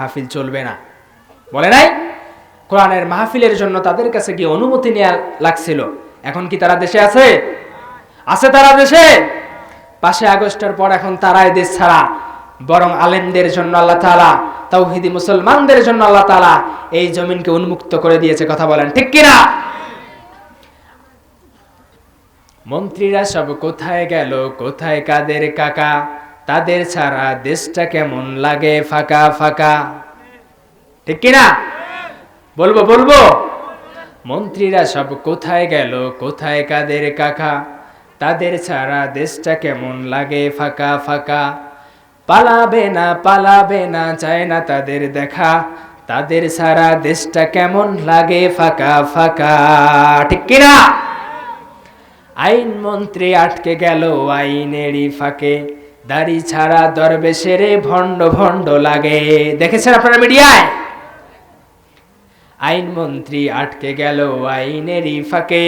মাহফিল চলবে না, বলে নাই? কোরআনের মাহফিলের জন্য তাদের কাছে গিয়ে অনুমতি নেওয়া লাগছিল। এখন কি তারা দেশে আছে? আছে তারা দেশে? 5 আগস্টের পর এখন তারাই দেশ ছাড়া। বরং আলেমদের জন্য আল্লাহ তাআলা, তাওহীদি মুসলমানদের জন্য আল্লাহ তাআলা এই জমিনকে উন্মুক্ত করে দিয়েছে। কথা বলেন ঠিক কিনা? মন্ত্রীরা সব কোথায় গেল, কোথায় কাদের কাকা, তাদের ছাড়া দেশটা কেমন লাগে ফাঁকা ফাঁকা। ঠিক কিনা? বলবো মন্ত্রীরা সব কোথায় গেল, কোথায় কাদের কাকা, তাদের ছাড়া দেশটা কেমন লাগে ফাঁকা ফাঁকা। পালাবে না চায় না তাদের দেখা, তাদের ছাড়া দেশটা কেমন লাগে ফাঁকা ফাঁকা। ঠিক কিনা? আইন মন্ত্রী আটকে গেল আইনেরই ফাঁকে, দাড়ি ছাড়া দরবেশের ভণ্ড ভণ্ড লাগে। দেখেছেন আপনারা মিডিয়ায়? আইন মন্ত্রী আটকে গেল আইনেরই ফাঁকে,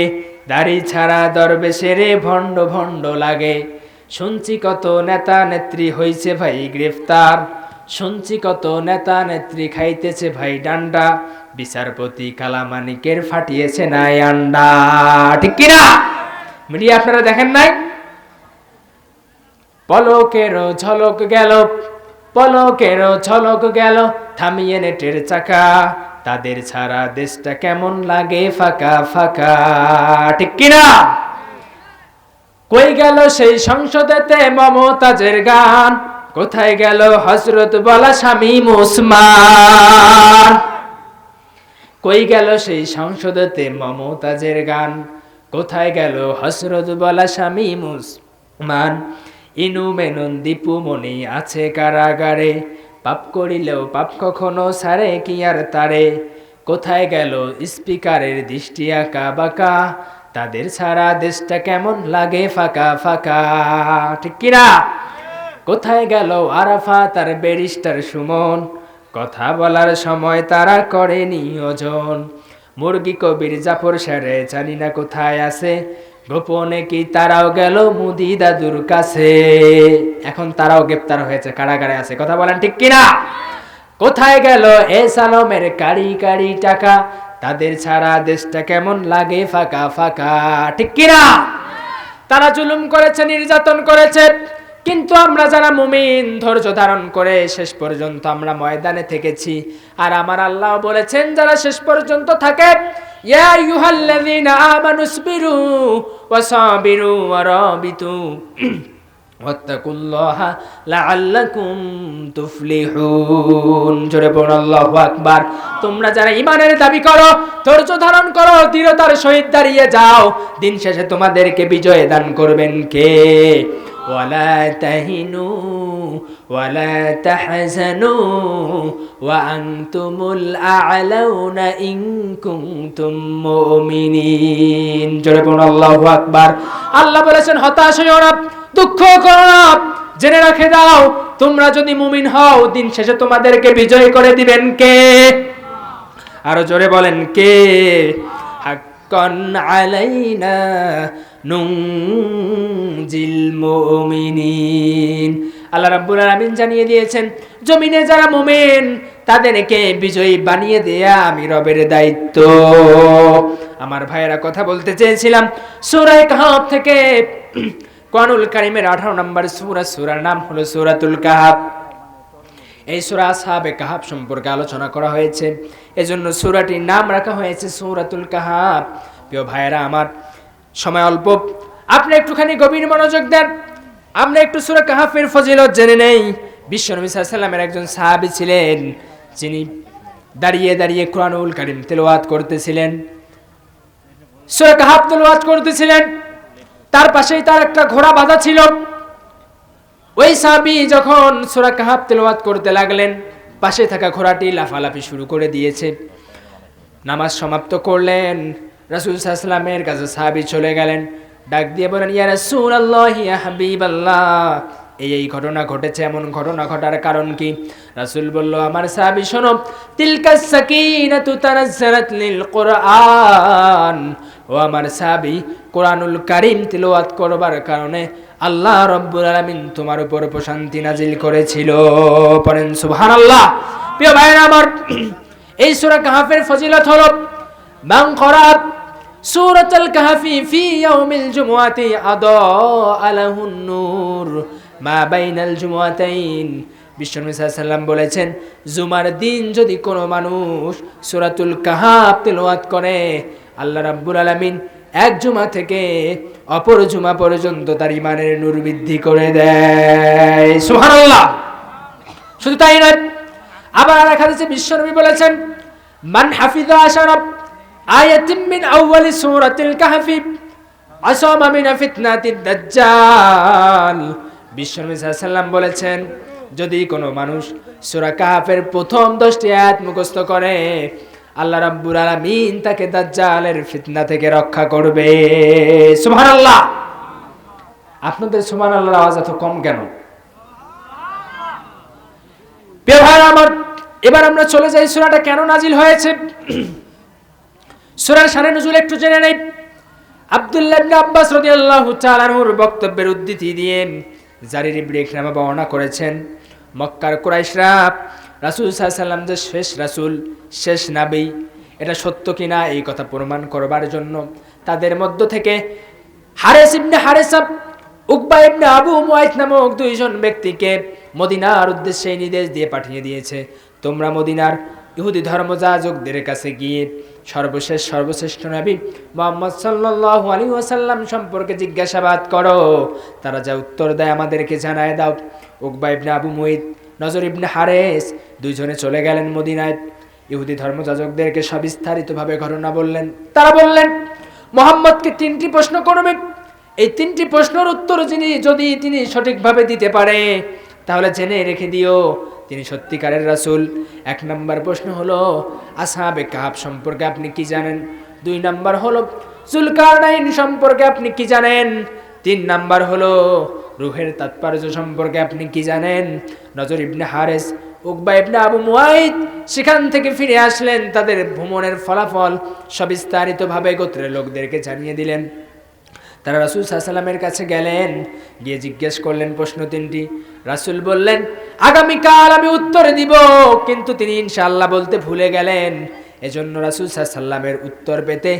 দাড়ি ছাড়া দরবেশের ভণ্ড ভণ্ড লাগে। শুনছি কত নেতা নেত্রী হইছে ভাই গ্রেফতার, শুনছি কত নেতা নেত্রী খাইতেছে ভাই ডান্ডা, বিচারপতি কালামানিকের ফাটিয়েছে নাই আন্ডা। ঠিক কিনা? মিডিয়া আপনারা দেখেন নাই? পলকেরও ঝলক গেল থামিয়ে নেটের চাকা, তাদের ছাড়া দেশটা কেমন লাগে ফাঁকা ফাঁকা। ঠিক কিনা? কই গেল সেই সংসদেতে মমতাজের গান, কোথায় গেল হযরত বলা শামীম ওসমান। কই গেল সেই সংসদেতে মমতাজের গান, কোথায় গেল হযরত বলা শামীম ওসমান। ইনু মেনন দীপু মনি আছে কারাগারে, পাপ করিলেও পাপ কখনো ছাড়ে কি আর তারে। কোথায় গেল স্পিকারের দৃষ্টি আঁকা বাঁকা, তাদের ছাড়া দেশটা কেমন লাগে ফাঁকা ফাঁকা। ঠিক কিনা? কোথায় গেল আরাফাত আর ব্যারিস্টার সুমন, কথা বলার সময় তারা করে নিয়োজন। মুরগি কবির জাফর সারে জানি না কোথায় আছে, গোপনে কি তারাও গেল মুদি দাদুর কাছে। এখন তারাও গ্রেপ্তার হয়েছে, কারাগারে আছে। কথা বলেন ঠিক কিনা? কোথায় গেল এস আলমের কারি কারি টাকা, তাদের ছাড়া দেশটা কেমন লাগে ফাঁকা ফাঁকা। ঠিক কিনা? তারা জুলুম করেছে, নির্যাতন করেছে, কিন্তু আমরা যারা মুমিন ধৈর্য ধারণ করে শেষ পর্যন্ত আমরা ময়দানে থেকেছি। আর আমার আল্লাহ বলেছেন যারা শেষ পর্যন্ত থাকে, ইয়া আইয়ুহাল্লাযীনা আমানুসবিরু ওয়াসাবিরু ওয়ারাবিতু ওয়াত্তাকুল্লাহা লাআল্লাকুম তুফলিহুন। জোরে বলুন আল্লাহু আকবার। তোমরা যারা ঈমানের দাবি করো, ধৈর্য ধারণ করো, দৃঢ়তার সহিত দাঁড়িয়ে যাও, দিন শেষে তোমাদেরকে বিজয় দান করবেন কে? ওয়ালা তাহিনু ওয়ালা তাহজানু ওয়া আনতুমুল আ'লাউনা ইন কুনতুম মুমিনিন। জোরে বলুন আল্লাহু আকবার। আল্লাহ বলেছেন হতাশ হইও না, দুঃখ করো না, জেনে রেখে দাও তোমরা যদি মুমিন হও দিন শেষে তোমাদেরকে বিজয় করে দিবেন কে? আরো জোরে বলেন কে? হাক্কান আলাইনা নুনজিল মুমিনিন। আল্লাহ রাব্বুল আলামিন জানিয়ে দিয়েছেন জমিনে যারা মুমিন তাদেরকে বিজয়ী বানিয়ে দেয়া আমি রবের দায়িত্ব। আমার ভাইয়েরা কথা বলতে চেয়েছিলাম সূরা কাহফ থেকে। কোরআনুল কারীমের 18 নম্বর সূরার নাম হলো সূরাতুল কাহফ। এই সূরা আসহাবে কাহফ সম্পর্কে আলোচনা করা হয়েছে, এজন্য সূরাটির নাম রাখা হয়েছে সূরাতুল কাহফ। প্রিয় ভাইয়েরা আমার, সময় অল্প, আপনি একটুখানি গভীর মনোযোগ দেন। আমরা একটু সূরা কাহফের ফজিলত জেনে নেই। বিশ্বনবী সাল্লাল্লাহু আলাইহি ওয়াসাল্লামের একজন সাহাবী ছিলেন, যিনি দাঁড়িয়ে দাঁড়িয়ে কোরআনুল কারীম তেলাওয়াত করতেছিলেন, সূরা কাহফ তেলাওয়াত করতেছিলেন। তার পাশেই তার একটা ঘোড়া বাঁধা ছিল। ওই সাহাবী যখন সূরা কাহফ তেলাওয়াত করতে লাগলেন, পাশে থাকা ঘোড়াটি লাফালাফি শুরু করে দিয়েছে। নামাজ সমাপ্ত করলেন, রাসূল সাল্লাল্লাহু আলাইহি ওয়াসাল্লামের কাছে সাহাবী চলে গেলেন, ডাক দিয়ে বলেন, ইয়া রাসূলুল্লাহ, ইয়া হাবিবাল্লাহ, এই ঘটনা ঘটেছে, এমন ঘটনা ঘটার কারণ কি? রাসূল বলল, আমার সাহাবী শোনো, তিলকাস সাকিনাতু তানাজ্জালাত লিল কুরআন। ও আমার সাহাবী, কোরআনুল কারীম তিলাওয়াত করবার কারণে আল্লাহ রাব্বুল আলামিন তোমার উপর প্রশান্তি নাজিল করেছিল। পড়েন সুবহানাল্লাহ। প্রিয় ভাইরা আমার, এই সূরা কাহফের ফজিলত হলো মান ক্বারা সূরাতুল কাহফি ফি ইয়াউমিল জুমআতি আদাআ লাহুন নূর মা বাইনাল জুমআতাইন। বিশ্বনবী সাল্লাল্লাহু আলাইহি ওয়াসাল্লাম বলেছেন, জুমার দিন যদি কোনো মানুষ সূরাতুল কাহফ তেলাওয়াত করে, আল্লাহ রাব্বুল আলামিন এক জুমা থেকে অপর জুমা পর্যন্ত তার ঈমানের নূর বৃদ্ধি করে দেয়। সুবহানাল্লাহ। শুধু তাই নয়, আবার আর এক হাদিসে বিশ্বনবী বলেছেন, মান হাফিযা আশারা আয়াতিন মিন আউয়ালি সূরাতিল কাহফি আসামা মিন ফিতনাতিদ দাজ্জাল। বিশ্বনবী সাল্লাল্লাহু আলাইহি ওয়াসাল্লাম বলেছেন, যদি কোনো মানুষ সূরা কাহফের প্রথম 10টি আয়াত মুখস্থ করে, আল্লাহ রাব্বুল আলামিন তাকে দাজ্জালের ফিতনা থেকে রক্ষা করবে। সুবহানাল্লাহ। আপনাদের সুবহানাল্লাহর আওয়াজ এত কম কেন? প্রিয় ভাইরা আমার, এবার আমরা চলে যাই সূরাটা কেন নাজিল হয়েছে। সূরার শানে নুজুল একটু জেনে নেই। আব্দুল্লাহ ইবনে আব্বাস রাদিয়াল্লাহু তাআলা আনহুর বক্তব্যের উদ্ধৃতি দিয়ে জারির ইবনে ইকরামা বর্ণনা করেছেন, মক্কার কুরাইশরা রাসূল সাল্লাল্লাহু আলাইহি ওয়াসাল্লাম যে শেষ রাসূল, শেষ নবী, এটা সত্য কিনা এই কথা প্রমাণ করবার জন্য তাদের মধ্য থেকে হারিস ইবনে হারিসা, উকবা ইবনে আবু মুআইত নামক দুইজন ব্যক্তিকে মদিনার উদ্দেশ্যে নির্দেশ দিয়ে পাঠিয়ে দিয়েছে, তোমরা মদিনার ইহুদি ধর্মযাজকদের কাছে গিয়ে সর্বশ্রেষ্ঠ নবী মুহাম্মদ সাল্লাল্লাহু আলাইহি ওয়াসাল্লাম সম্পর্কে জিজ্ঞাসাবাদ করো। তারা যা উত্তর দেয় আমাদেরকে জানায় দাও। উকবা ইবনে আবু মুআইত, নজর ইবনে হারিস দুইজনে চলে গেলেন মদিনায়। ইহুদি ধর্মযাজকদেরকে সবিস্তারিতভাবে ঘটনা বললেন। তারা বললেন, মুহাম্মদকে 3টি প্রশ্ন করবে। এই 3টি প্রশ্নের উত্তর যদি তিনি সঠিকভাবে দিতে পারে, তাহলে জেনে রেখে দিও তিনি সত্যিকারের রাসূল। 1 নম্বর প্রশ্ন হলো, আসহাবে কাহফ সম্পর্কে আপনি কি জানেন? 2 নম্বর হলো, যুলকারনাইন সম্পর্কে আপনি কি জানেন? 3 নম্বর হলো, রূহের তাৎপর্য সম্পর্কে আপনি কি জানেন? নজর ইবনে হারিস, উকবা ইবনে আবু মুআইত সেখান থেকে ফিরে আসলেন। তাদের ভ্রমণের ফলাফল সবিস্তারিতভাবে গোত্রের লোকদেরকে জানিয়ে দিলেন। তারা রাসূল সাল্লাল্লাহু আলাইহি ওয়াসাল্লামের কাছে গেলেন, গিয়ে জিজ্ঞেস করলেন প্রশ্ন 3টি। রাসূল বললেন, আগামীকাল আমি উত্তর দিব, কিন্তু তিনি ইনশাআল্লাহ বলতে ভুলে গেলেন। এজন্য রাসূল সাল্লাল্লাহু আলাইহি ওয়াসাল্লামের উত্তর পেতে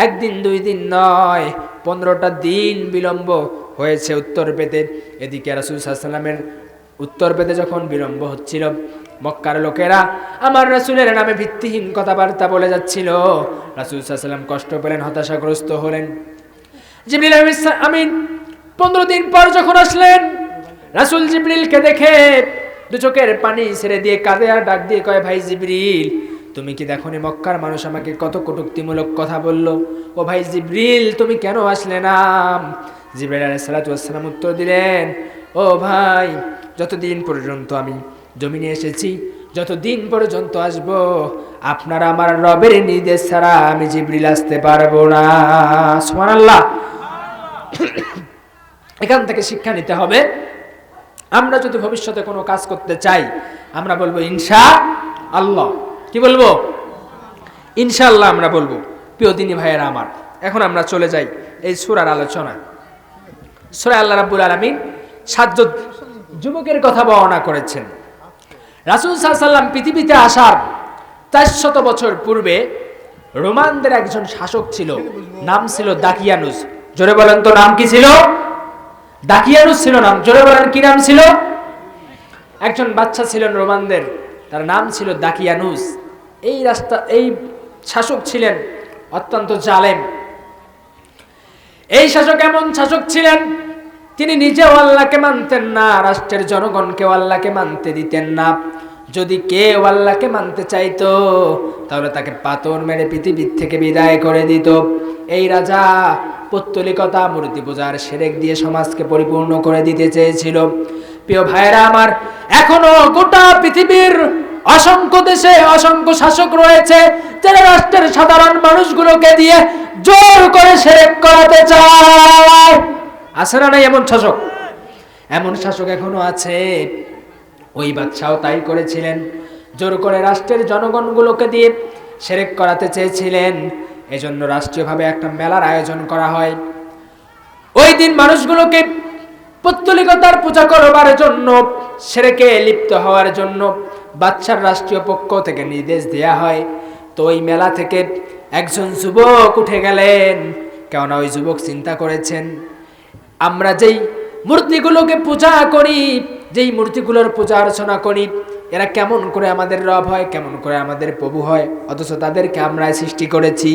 1 দিন 2 দিন নয়, 15টা দিন বিলম্ব হয়েছে উত্তর পেতে। এদিকে রাসূল সাল্লাল্লাহু আলাইহি ওয়াসাল্লামের উত্তর পেতে যখন বিলম্ব হচ্ছিল, মক্কার লোকেরা আমার রাসূলের নামে ভিত্তিহীন কথাবার্তা বলে যাচ্ছিল। রাসূল সাল্লাল্লাহু আলাইহি ওয়াসাল্লাম কষ্ট পেলেন, হতাশাগ্রস্ত হলেন। জিবরিল আমিন 15 দিন পর যখন আসলেন, রাসূল জিবরিলকে দেখে 2 চোখের পানি ছেড়ে দিয়ে কাঁদে আর ডাক দিয়ে কয়, ভাই জিবরিল, তুমি কি দেখোনি মক্কার মানুষ আমাকে কত কটূক্তিমূলক কথা বলল? ও ভাই জিবরিল, তুমি কেন আসলে না? জিবরিল আলাইহিস সালাতু ওয়াস সালাম উত্তর দিলেন, ও ভাই, যতদিন পর্যন্ত আমি জমিনে এসেছি, যতদিন পর্যন্ত আসব, আপনারা আমার রবের নির্দেশ ছাড়া আমি জিবরিল আসতে পারবো না। সুবহানাল্লাহ। এখান থেকে শিক্ষা নিতে হবে, আমরা যদি ভবিষ্যতে কোনো কাজ করতে চাই, আমরা বলবো ইনশাআল্লাহ। কি বলবো? ইনশাআল্লাহ আমরা বলবো। প্রিয় দিনী ভাইয়েরা আমার, এখন আমরা চলে যাই এই সূরার আলোচনা। সূরা আল্লাহ রাব্বুল আলামিন 7 জন যুবকের কথা বর্ণনা করেছেন। রাসূল সাল্লাল্লাহু আলাইহি ওয়াসাল্লাম পৃথিবীতে আসার 400 বছর পূর্বে রোমানদের একজন শাসক ছিল, নাম ছিল দাকিয়ানুস। জোরে বলেন তো, নাম কি ছিল? দাকিয়ানুস ছিল নাম। জোরে বলেন, কি নাম ছিল? একজন বাচ্চা ছিলেন রোমানদের, তার নাম ছিল দাকিয়ানুস। এই শাসক ছিলেন অত্যন্ত জালেম। এই শাসক এমন শাসক ছিলেন, তিনি নিজেও আল্লাহকে মানতেন না, রাষ্ট্রের জনগণকেও আল্লাহকে মানতে দিতেন না। যদি কেউ আল্লাহকে মানতে চাইতো, তাহলে তাকে পাথর মেরে পৃথিবীর থেকে বিদায় করে দিত। এই রাজা পৌত্তলিকতা, মূর্তি পূজার শিরক দিয়ে সমাজকে পরিপূর্ণ করে দিতে চেয়েছিল। প্রিয় ভাইরা আমার, এখনো গোটা পৃথিবীর অসংখ্য দেশে অসংখ্য শাসক রয়েছে, যারা রাষ্ট্রের সাধারণ মানুষগুলোকে দিয়ে জোর করে শিরক করাতে চায়। আছে না নাই এমন শাসক? এমন শাসক এখনো আছে। ওই বাদশাও তাই করেছিলেন, জোর করে রাষ্ট্রের জনগণগুলোকে দিয়ে শিরক করাতে চেয়েছিলেন। এজন্য রাষ্ট্রীয়ভাবে একটা মেলার আয়োজন করা হয়। ওই দিন মানুষগুলোকে পৌত্তলিকতার পূজা করবার জন্য, শিরকে লিপ্ত হওয়ার জন্য বাদশার রাষ্ট্রীয় পক্ষ থেকে নির্দেশ দেয়া হয়। তো ওই মেলা থেকে একজন যুবক উঠে গেলেন, কেননা ওই যুবক চিন্তা করেছেন, আমরা যেই মূর্তিগুলোকে পূজা করি, যেই মূর্তিগুলোর পূজা অর্চনা করি, এরা কেমন করে আমাদের রব হয়, কেমন করে আমাদের প্রভু হয়, অথচ তাদেরকে আমরাই সৃষ্টি করেছি।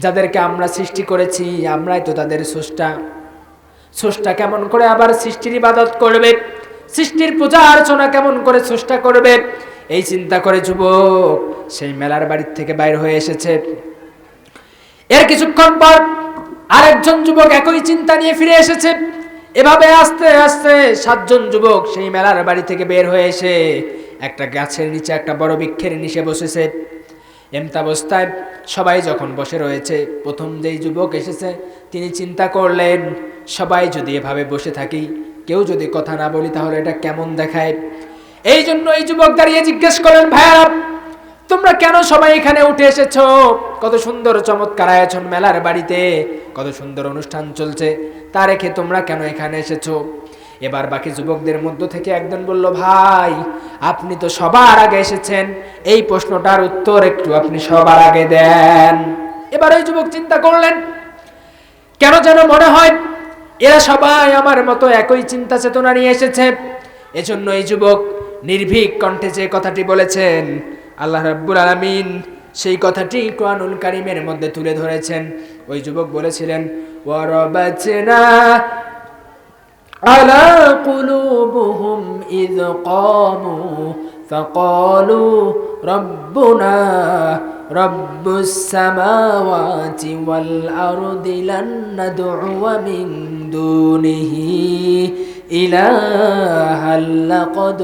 যাদেরকে আমরা সৃষ্টি করেছি আমরাই তো তাদের স্রষ্টা। স্রষ্টা কেমন করে আবার সৃষ্টির ইবাদত করবে, সৃষ্টির পূজা অর্চনা কেমন করে স্রষ্টা করবে, এই চিন্তা করে যুবক সেই মেলার বাড়ির থেকে বাইর হয়ে এসেছে। এর কিছুক্ষণ পর আরেকজন যুবক একই চিন্তা নিয়ে ফিরে এসেছে। এভাবে আস্তে আস্তে 7 জন যুবক সেই মেলার বাড়ি থেকে বের হয়ে এসে একটা গাছের নিচে, একটা বড় বৃক্ষের নিচে বসেছে। এমতাবস্থায় সবাই যখন বসে রয়েছে, প্রথম যেই যুবক এসেছে তিনি চিন্তা করলেন, সবাই যদি এভাবে বসে থাকি, কেউ যদি কথা না বলি, তাহলে এটা কেমন দেখায়। এই জন্য এই যুবক দাঁড়িয়ে জিজ্ঞেস করলেন, ভাইয়া তোমরা কেন সবাই এখানে উঠে এসেছো? কত সুন্দর চমৎকার আয়োজন মেলার বাড়িতে, কত সুন্দর অনুষ্ঠান চলছে, তা রেখে তোমরা কেন এখানে এসেছো? এবার বাকি যুবকদের মধ্য থেকে একজন বলল, ভাই আপনি তো সবার আগে এসেছেন, এই প্রশ্নটার উত্তর একটু আপনি সবার আগে দেন। এবার ওই যুবক চিন্তা করলেন, কেন যেন মনে হয় এরা সবাই আমার মতো একই চিন্তা চেতনা নিয়ে এসেছে। এজন্য এই যুবক নির্ভীক কণ্ঠে যে কথাটি বলেছেন, আল্লাহ রাব্বুল আলামিন সেই কথাটি কোরআনুল কারীমের মধ্যে তুলে ধরেছেন। ওই যুবক বলেছিলেন, ওয়ারাবাতনা আলা কুলুবুহুম ইয ক্বামু ফাকালু রাব্বুনা রাব্বুস সামাওয়াতি ওয়াল আরদি লান নাদউয়া মিন দুনিহি ইলাহা লাকাদ